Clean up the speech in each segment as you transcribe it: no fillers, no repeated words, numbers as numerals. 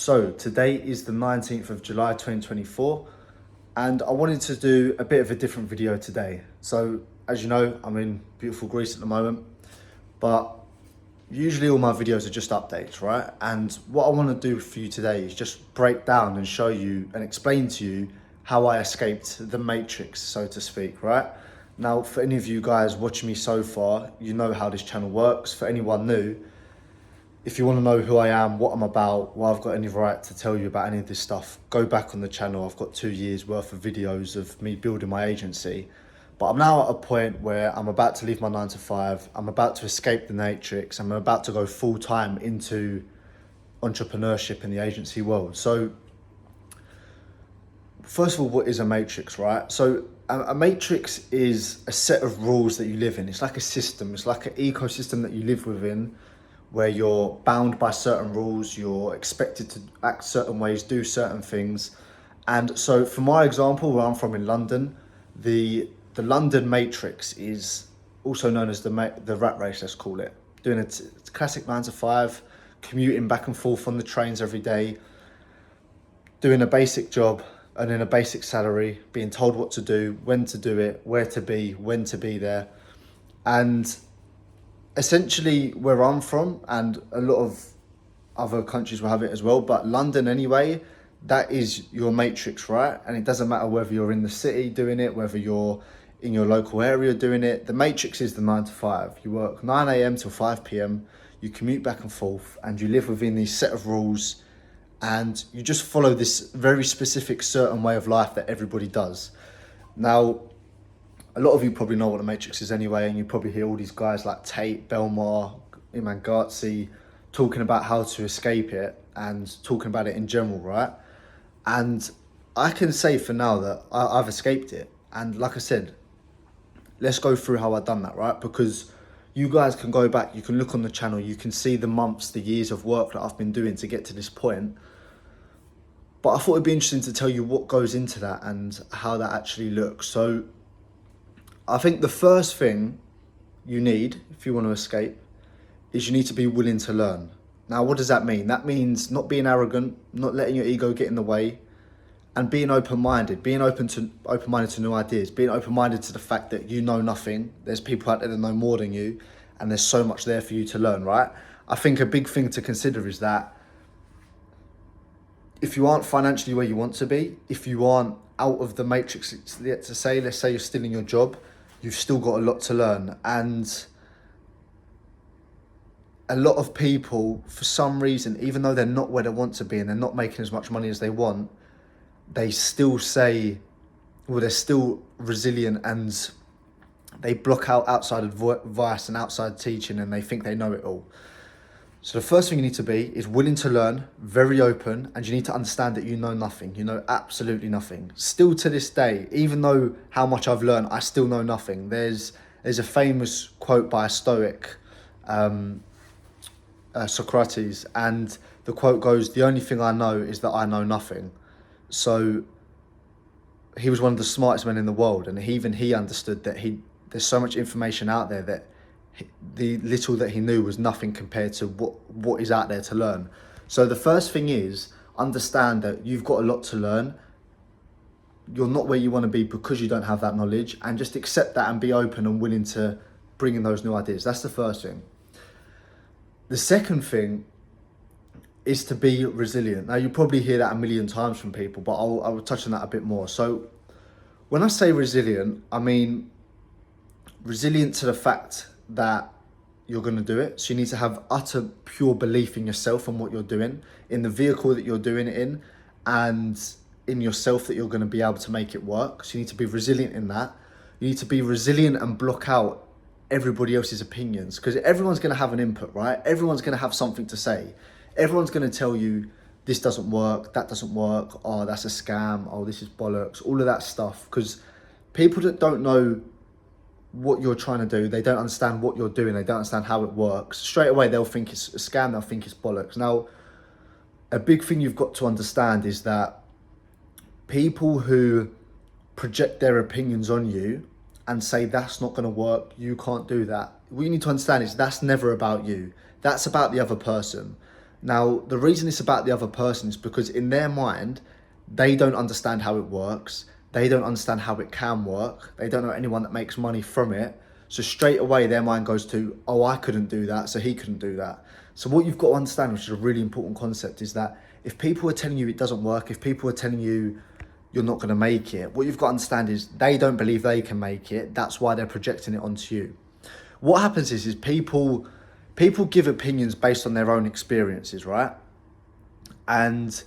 So today is the 19th of July 2024 and I wanted to do a bit of a different video today. So as you know, I'm in beautiful Greece at the moment, but usually all my videos are just updates, right? And what I want to do for you today is just break down and show you and explain to you how I escaped the matrix, so to speak, right? Now, for any of you guys watching me so far, you know how this channel works. For anyone new, if you want to know who I am, what I'm about, why I've got any right to tell you about any of this stuff, go back on the channel. I've got 2 years worth of videos of me building my agency. But I'm now at a point where I'm about to leave my 9 to 5. I'm about to escape the matrix. I'm about to go full time into entrepreneurship in the agency world. So first of all, what is a matrix, right? So a matrix is a set of rules that you live in. It's like a system. It's like an ecosystem that you live within, where you're bound by certain rules, you're expected to act certain ways, do certain things. And so for my example, where I'm from in London, the London matrix is also known as the rat race, let's call it. Doing a classic 9 to 5, commuting back and forth on the trains every day, doing a basic job, earning a basic salary, being told what to do, when to do it, where to be, when to be there. And essentially where I'm from, and a lot of other countries will have it as well, but London anyway, that is your matrix, right? And it doesn't matter whether you're in the city doing it, whether you're in your local area doing it. The matrix is the 9 to 5. You work 9 a.m. till 5 p.m. You commute back and forth and you live within these set of rules, and you just follow this very specific certain way of life that everybody does. Now, a lot of you probably know what the matrix is anyway, and you probably hear all these guys like Tate, Belmar, Iman Ghatzi talking about how to escape it and talking about it in general, right? And I can say for now that I've escaped it. And like I said, let's go through how I've done that, right? Because you guys can go back, you can look on the channel, you can see the months, the years of work that I've been doing to get to this point. But I thought it'd be interesting to tell you what goes into that and how that actually looks. So I think the first thing you need, if you want to escape, is you need to be willing to learn. Now, what does that mean? That means not being arrogant, not letting your ego get in the way, and being open-minded, being open-minded to new ideas, being open-minded to the fact that you know nothing. There's people out there that know more than you, and there's so much there for you to learn, right? I think a big thing to consider is that if you aren't financially where you want to be, if you aren't out of the matrix, let's say you're still in your job, you've still got a lot to learn. And a lot of people, for some reason, even though they're not where they want to be and they're not making as much money as they want, they still say, well, they're still resilient, and they block out outside advice and outside teaching, and they think they know it all. So the first thing you need to be is willing to learn, very open, and you need to understand that you know nothing. You know absolutely nothing. Still to this day, even though how much I've learned, I still know nothing. There's a famous quote by a Stoic, Socrates, and the quote goes, "The only thing I know is that I know nothing." So he was one of the smartest men in the world, and even he understood that there's so much information out there that the little that he knew was nothing compared to what is out there to learn. So the first thing is understand that you've got a lot to learn. You're not where you want to be because you don't have that knowledge, and just accept that and be open and willing to bring in those new ideas. That's the first thing. The second thing is to be resilient. Now, you probably hear that a million times from people, but I will touch on that a bit more. So when I say resilient, I mean resilient to the fact that you're going to do it. So you need to have utter pure belief in yourself and what you're doing, in the vehicle that you're doing it in, and in yourself, that you're going to be able to make it work. So you need to be resilient in that. You need to be resilient and block out everybody else's opinions, because everyone's going to have an input, right? Everyone's going to have something to say. Everyone's going to tell you this doesn't work, that doesn't work, oh, that's a scam, oh, this is bollocks, all of that stuff. Because people that don't know what you're trying to do, they don't understand what you're doing, they don't understand how it works, straight away they'll think it's a scam, they'll think it's bollocks. Now, a big thing you've got to understand is that people who project their opinions on you and say that's not going to work, you can't do that, what you need to understand is that's never about you, that's about the other person. Now, the reason it's about the other person is because in their mind, they don't understand how it works. They don't understand how it can work. They don't know anyone that makes money from it. So straight away, their mind goes to, oh, I couldn't do that, so he couldn't do that. So what you've got to understand, which is a really important concept, is that if people are telling you it doesn't work, if people are telling you you're not going to make it, what you've got to understand is they don't believe they can make it. That's why they're projecting it onto you. What happens is people give opinions based on their own experiences, right? And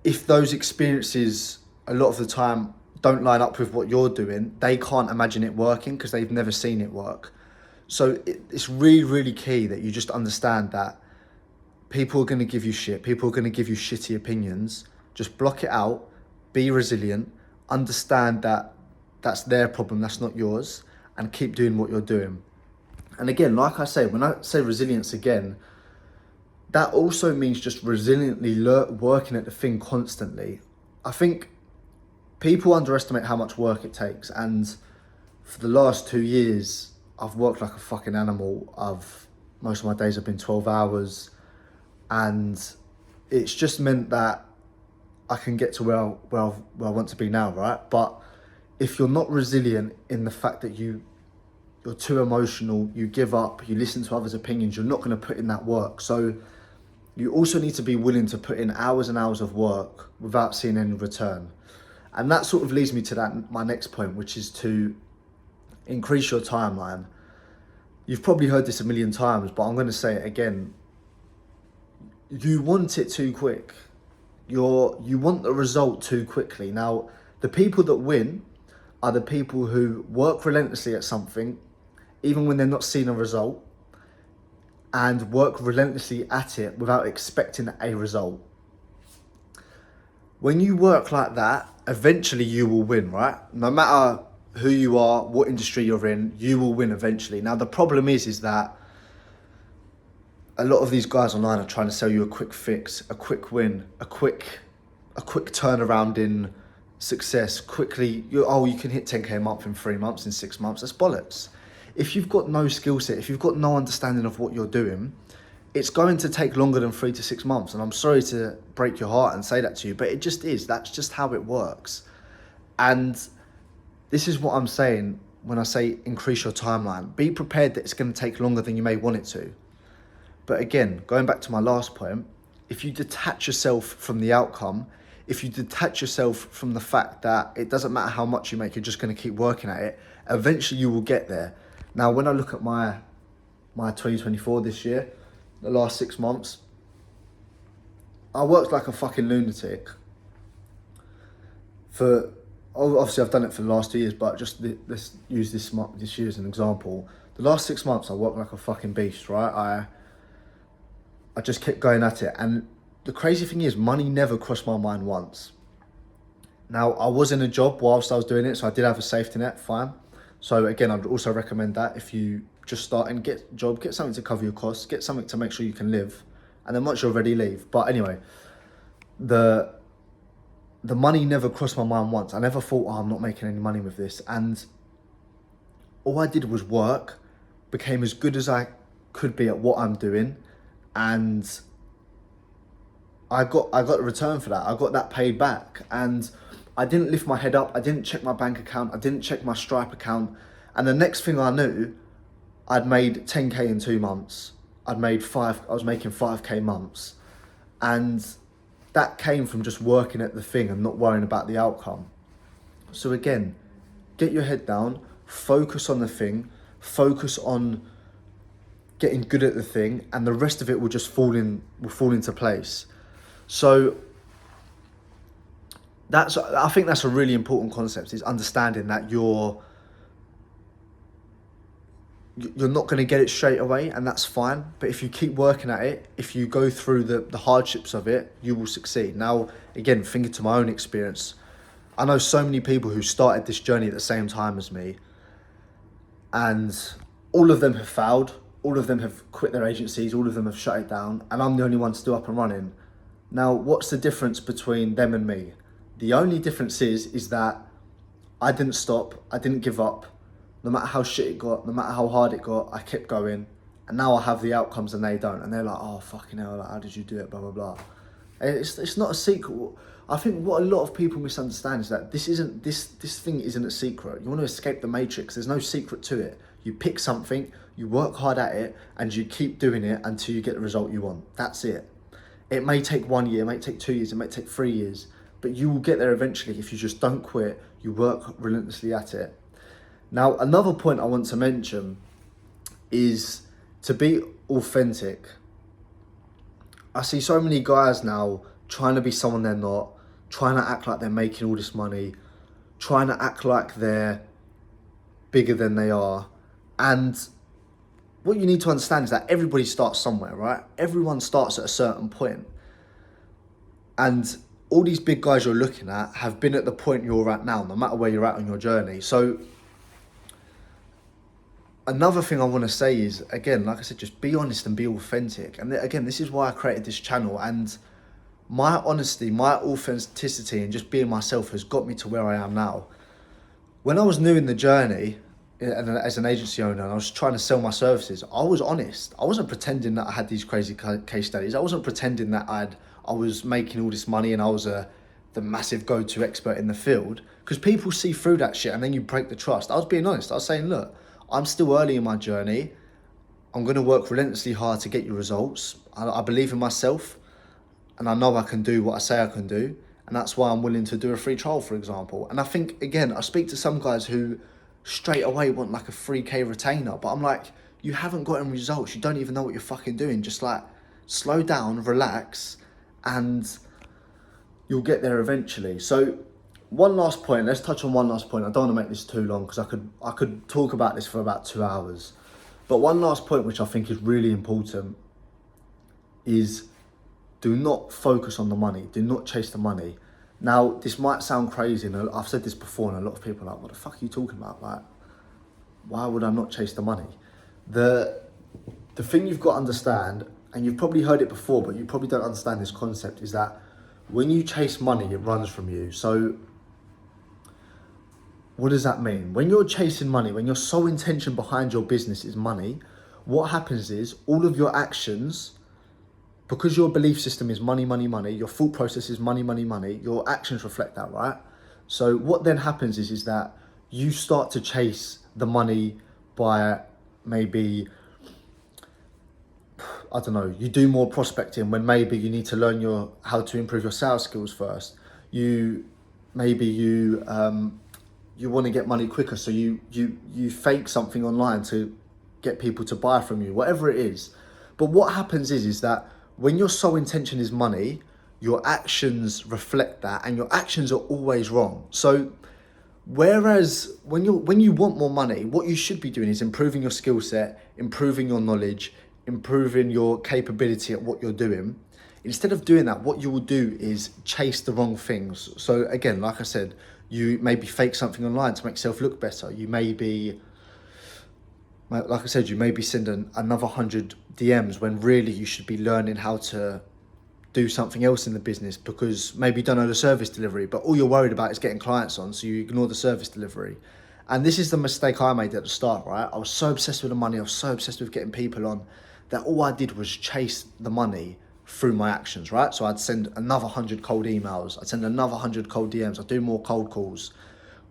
if those experiences a lot of the time don't line up with what you're doing, they can't imagine it working because they've never seen it work. So it's really, really key that you just understand that people are going to give you shit. People are going to give you shitty opinions. Just block it out. Be resilient. Understand that that's their problem. That's not yours. And keep doing what you're doing. And again, like I say, when I say resilience again, that also means just resiliently working at the thing constantly. I think people underestimate how much work it takes. And for the last 2 years, I've worked like a fucking animal. Most of my days have been 12 hours. And it's just meant that I can get to where I want to be now, right? But if you're not resilient in the fact that you're too emotional, you give up, you listen to others' opinions, you're not going to put in that work. So you also need to be willing to put in hours and hours of work without seeing any return. And that sort of leads me to my next point, which is to increase your timeline. You've probably heard this a million times, but I'm going to say it again. You want it too quick. You want the result too quickly. Now, the people that win are the people who work relentlessly at something, even when they're not seeing a result, and work relentlessly at it without expecting a result. When you work like that, eventually you will win, right? No matter who you are, what industry you're in, you will win eventually. Now, the problem is that a lot of these guys online are trying to sell you a quick fix, a quick win, a quick turnaround in success. Quickly, you can hit 10k a month in 3 months, in 6 months. That's bollocks. If you've got no skill set, if you've got no understanding of what you're doing, it's going to take longer than 3 to 6 months. And I'm sorry to break your heart and say that to you, but it just is. That's just how it works. And this is what I'm saying when I say increase your timeline. Be prepared that it's going to take longer than you may want it to. But again, going back to my last point, if you detach yourself from the outcome, if you detach yourself from the fact that it doesn't matter how much you make, you're just going to keep working at it, eventually you will get there. Now, when I look at my 2024 this year, the last 6 months, I worked like a fucking lunatic. Obviously I've done it for the last 2 years, but just let's use this year as an example. The last 6 months I worked like a fucking beast, right? I just kept going at it. And the crazy thing is, money never crossed my mind once. Now, I was in a job whilst I was doing it, so I did have a safety net, fine. So again, I'd also recommend that if you just start and get a job, get something to cover your costs, get something to make sure you can live, and then once you're ready, leave. But anyway, the money never crossed my mind once. I never thought, I'm not making any money with this. And all I did was work, became as good as I could be at what I'm doing, and I got a return for that. I got that paid back, and I didn't lift my head up. I didn't check my bank account. I didn't check my Stripe account. And the next thing I knew, I'd made 10k in 2 months. I was making 5k months. And that came from just working at the thing and not worrying about the outcome. So again, get your head down, focus on the thing, focus on getting good at the thing, and the rest of it will just fall into place. So I think that's a really important concept, is understanding that you're not going to get it straight away, and that's fine. But if you keep working at it, if you go through the hardships of it, you will succeed. Now, again, thinking to my own experience, I know so many people who started this journey at the same time as me, and all of them have failed. All of them have quit their agencies. All of them have shut it down, and I'm the only one still up and running. Now, what's the difference between them and me? The only difference is that I didn't stop. I didn't give up. No matter how shit it got, no matter how hard it got, I kept going, and now I have the outcomes and they don't, and they're like, oh fucking hell, like, how did you do it, blah blah blah. It's not a secret. I think what a lot of people misunderstand is that this thing isn't a secret. You want to escape the matrix. There's no secret to it. You pick something, you work hard at it, and you keep doing it until you get the result you want. That's it. It may take 1 year, it may take 2 years, it may take 3 years, but you will get there eventually if you just don't quit, you work relentlessly at it. Now, another point I want to mention is to be authentic. I see so many guys now trying to be someone they're not, trying to act like they're making all this money, trying to act like they're bigger than they are. And what you need to understand is that everybody starts somewhere, right? Everyone starts at a certain point. And all these big guys you're looking at have been at the point you're at now, no matter where you're at on your journey. So another thing I want to say is, again, like I said, just be honest and be authentic. And again, this is why I created this channel. And my honesty, my authenticity, and just being myself has got me to where I am now. When I was new in the journey, and as an agency owner, and I was trying to sell my services, I was honest. I wasn't pretending that I had these crazy case studies. I wasn't pretending that I was making all this money and I was the massive go-to expert in the field, because people see through that shit and then you break the trust. I was being honest. I was saying, look, I'm still early in my journey. I'm going to work relentlessly hard to get you results. I believe in myself, and I know I can do what I say I can do. And that's why I'm willing to do a free trial, for example. And I think, again, I speak to some guys who straight away want like a 3K retainer, but I'm like, you haven't gotten results. You don't even know what you're fucking doing. Just like slow down, relax, and you'll get there eventually. So one last point, let's touch on one last point. I don't want to make this too long because I could talk about this for about 2 hours. But one last point, which I think is really important, is do not focus on the money. Do not chase the money. Now, this might sound crazy, and I've said this before, and a lot of people are like, what the fuck are you talking about? Like, why would I not chase the money? The thing you've got to understand, and you've probably heard it before, but you probably don't understand this concept, is that when you chase money, it runs from you. So what does that mean? When you're chasing money, when your sole intention behind your business is money, what happens is all of your actions, because your belief system is money, money, money, your thought process is money, money, money, your actions reflect that, right? So what then happens is that you start to chase the money by maybe, I don't know, you do more prospecting when maybe you need to learn how to improve your sales skills first. You want to get money quicker, so you fake something online to get people to buy from you, whatever it is. But what happens is that when your sole intention is money, your actions reflect that, and your actions are always wrong. So whereas when you want more money, what you should be doing is improving your skill set, improving your knowledge, improving your capability at what you're doing. Instead of doing that, what you will do is chase the wrong things. So again, like I said, you maybe fake something online to make yourself look better. You maybe, like I said, you maybe send another 100 DMs when really you should be learning how to do something else in the business, because maybe you don't know the service delivery, but all you're worried about is getting clients on, so you ignore the service delivery. And this is the mistake I made at the start, right? I was so obsessed with the money, I was so obsessed with getting people on, that all I did was chase the money through my actions, right? So I'd send another 100 cold emails, I'd send another 100 cold DMs, I'd do more cold calls,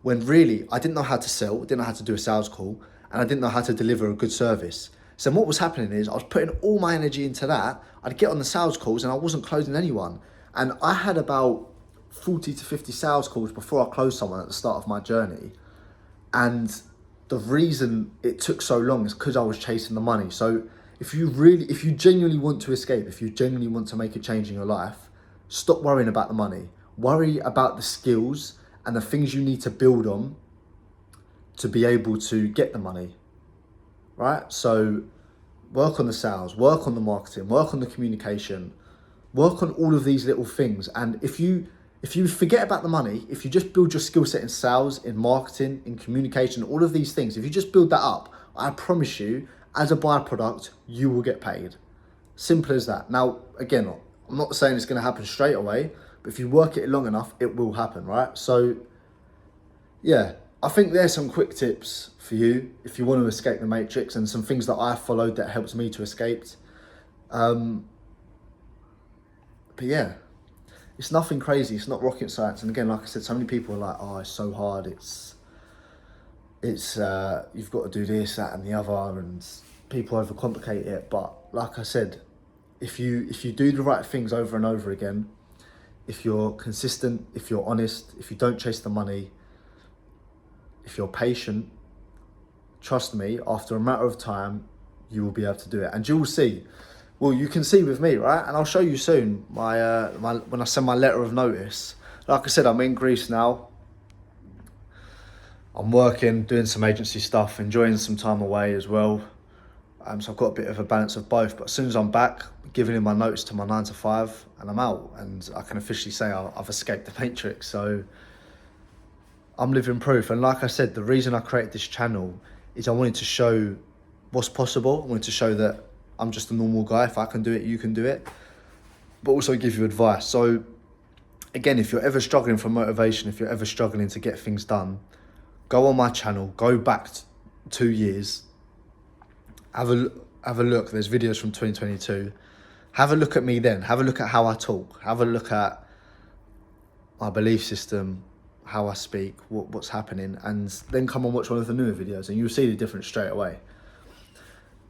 when really I didn't know how to sell, I didn't know how to do a sales call, and I didn't know how to deliver a good service. So what was happening is I was putting all my energy into that. I'd get on the sales calls and I wasn't closing anyone. And I had about 40 to 50 sales calls before I closed someone at the start of my journey. And the reason it took so long is because I was chasing the money. So if you genuinely want to escape, if you genuinely want to make a change in your life, stop worrying about the money. Worry about the skills and the things you need to build on to be able to get the money, right? So work on the sales, work on the marketing, work on the communication, work on all of these little things. And if you forget about the money, if you just build your skill set in sales, in marketing, in communication, all of these things, if you just build that up, I promise you, as a byproduct, you will get paid. Simple as that. Now, again, I'm not saying it's going to happen straight away, but if you work it long enough, it will happen, right? So yeah, I think there's some quick tips for you if you want to escape the matrix, and some things that I followed that helped me to escape. But yeah, it's nothing crazy. It's not rocket science. And again, like I said, so many people are like, "Oh, it's so hard. It's you've got to do this, that, and the other," and people overcomplicate it. But like I said, if you do the right things over and over again, if you're consistent, if you're honest, if you don't chase the money, if you're patient, trust me, after a matter of time, you will be able to do it. And you will see. Well, you can see with me, right? And I'll show you soon my when I send my letter of notice. Like I said, I'm in Greece now. I'm working, doing some agency stuff, enjoying some time away as well. So I've got a bit of a balance of both. But as soon as I'm back, giving in my notice to my 9 to 5, and I'm out. And I can officially say I've escaped the matrix. So I'm living proof. And like I said, the reason I created this channel is I wanted to show what's possible. I wanted to show that I'm just a normal guy. If I can do it, you can do it. But also give you advice. So again, if you're ever struggling for motivation, if you're ever struggling to get things done, go on my channel, go back 2 years, have a look. There's videos from 2022. Have a look at me then. Have a look at how I talk. Have a look at my belief system, how I speak, what's happening, and then come and watch one of the newer videos and you'll see the difference straight away.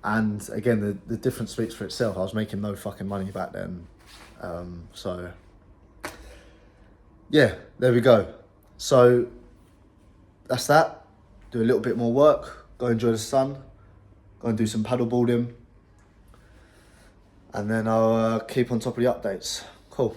And again, the difference speaks for itself. I was making no fucking money back then. So yeah, there we go. So that's that. Do a little bit more work, go enjoy the sun, go and do some paddle boarding, and then I'll keep on top of the updates. Cool.